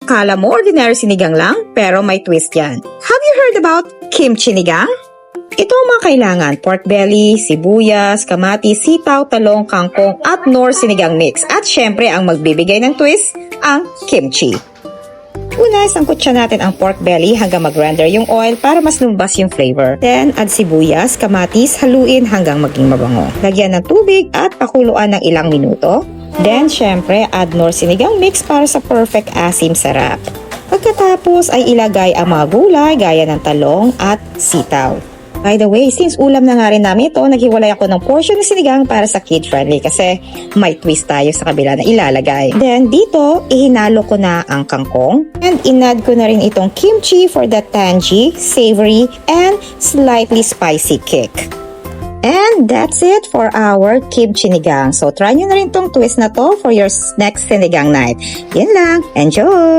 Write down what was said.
Akala mo ordinary sinigang lang, pero may twist yan. Have you heard about kimchi sinigang? Ito ang mga kailangan: pork belly, sibuyas, kamatis, sitaw, talong, kangkong, at nor sinigang mix. At syempre, ang magbibigay ng twist, ang kimchi. Una, sangkutsa natin ang pork belly hanggang mag-render yung oil para mas lumabas yung flavor. Then, add sibuyas, kamatis, haluin hanggang maging mabango. Lagyan ng tubig at pakuluan ng ilang minuto. Then, syempre, add nor sinigang mix para sa perfect asim sarap. Pagkatapos ay ilagay ang mga gulay gaya ng talong at sitaw. By the way, since ulam na nga rin namin ito, naghiwalay ako ng portion ng sinigang para sa kid-friendly kasi may twist tayo sa kabila na ilalagay. Then dito, ihinalo ko na ang kangkong and inad ko na rin itong kimchi for the tangy, savory, and slightly spicy kick. And that's it for our kimchi sinigang. So try nyo na rin tong twist na to for your next sinigang night. Yan lang. Enjoy!